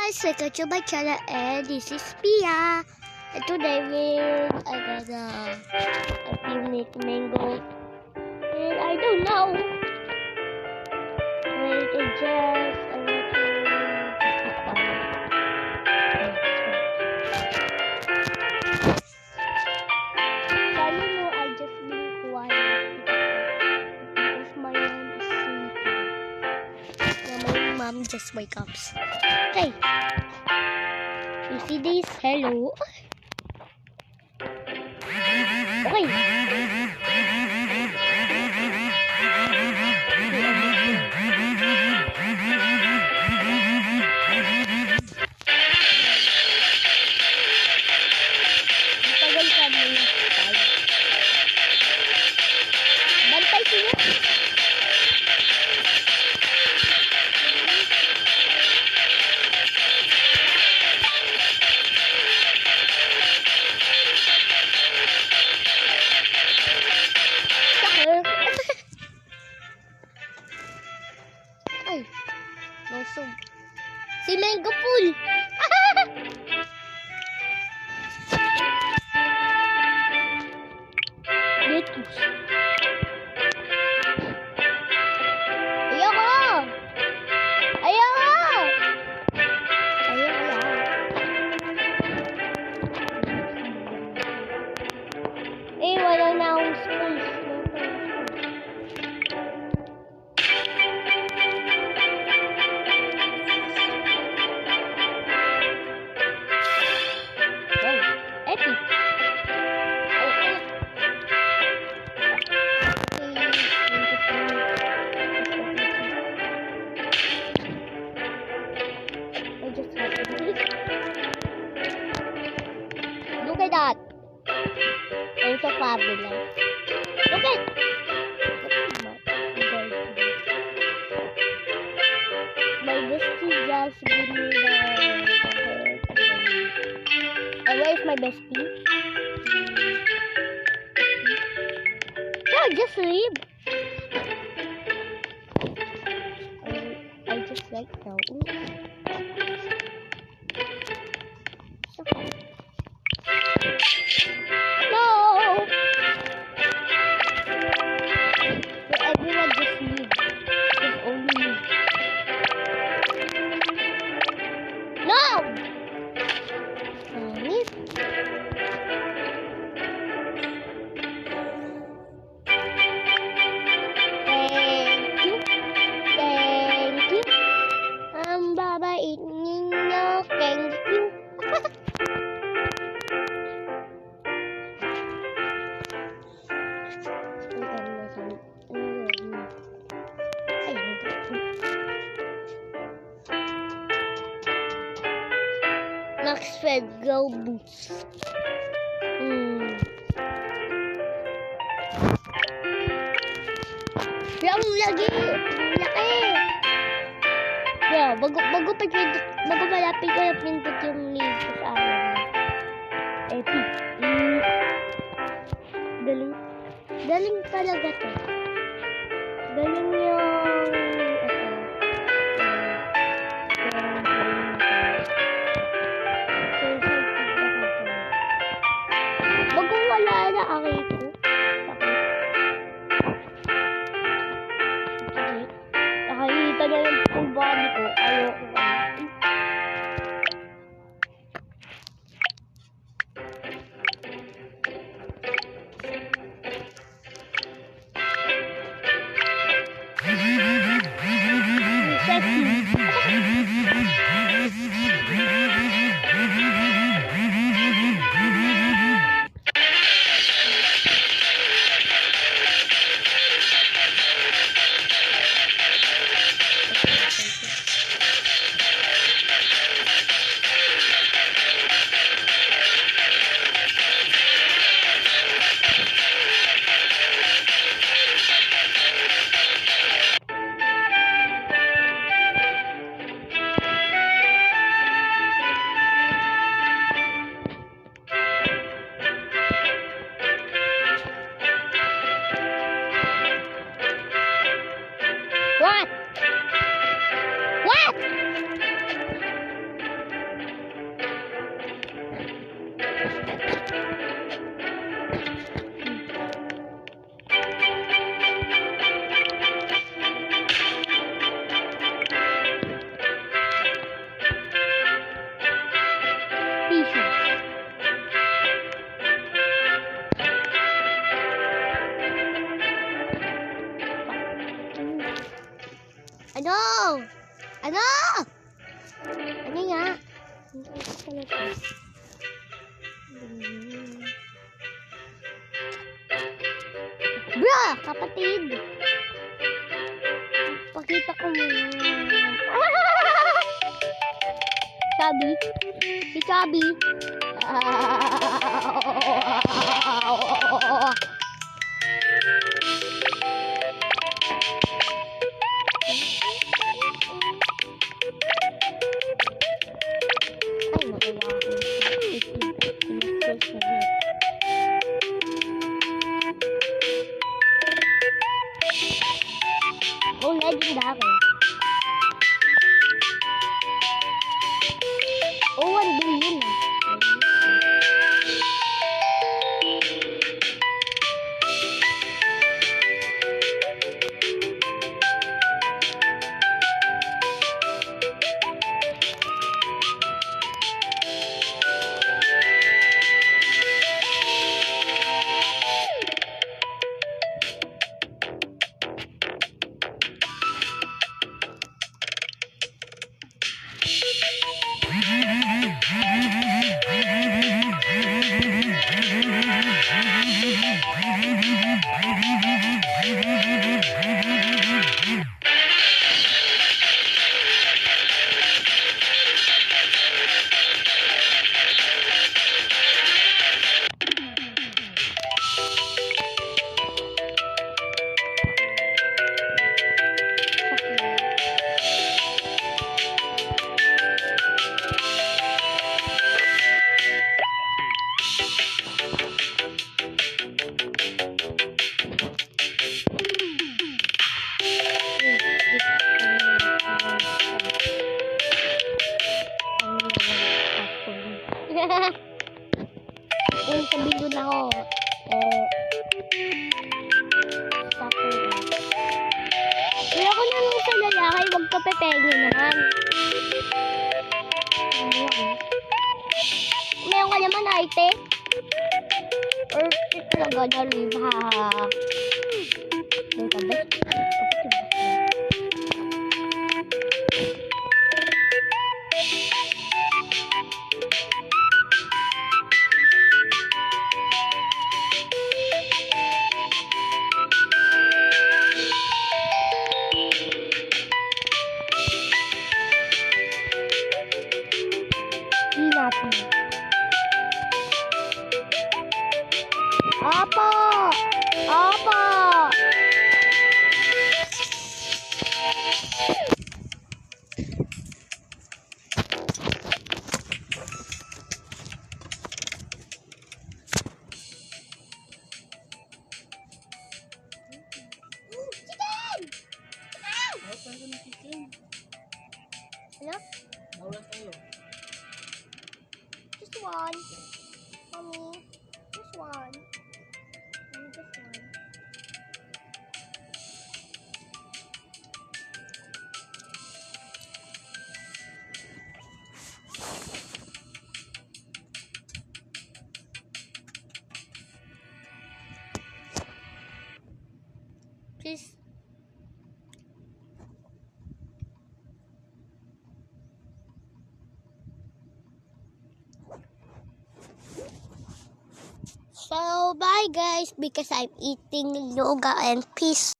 guys, welcome to my channel and this is Pia. And today I'm gonna make mango. And I don't know. Wait, I want I just been quiet because my mom is sleeping. My mom just wake up. Okay. You see this? Hello. Okay. Tagal ka mo yung bantay siya. Ay, nosog. Si Mango Pool. Lettuce. Ayoko! Ayoko! Ayoko. Wala na akong spoons. Epic. Look at that. It's so fabulous. Look at. My bestie just gave me where's my bestie? No, just leave. I just like now. No! So everyone just leave. Just only leave. No! Leave. Thank you. Ang babait ninyo. Thank you. Maxfed Go Boost. Yang lagi laki. Yeah, bago malapit ko na pinput yung link ko sa akin. Epic. Galing talaga to. Galing yung wala na akin ko. Nakakita na lang yung body ko. Ayoko ka. Ano? Ano? Ano nga? Bra! Kapatid! Pakita ko muna. Chubby? Si Chubby? Ay, nakuha ako. Oh, legendary. Oh, 1 billion na. Kung sabihin doon ako, kaya ako na lang sa lalaki, huwag ka pepenge naman. Meron ka naman, ate? Or ito talaga na live, ha? Meron ka ba? Apa! Apa! Ano? Just one. Mommy. Just one. Mommy, just one. Please. So, bye guys, because I'm eating yoga and peace.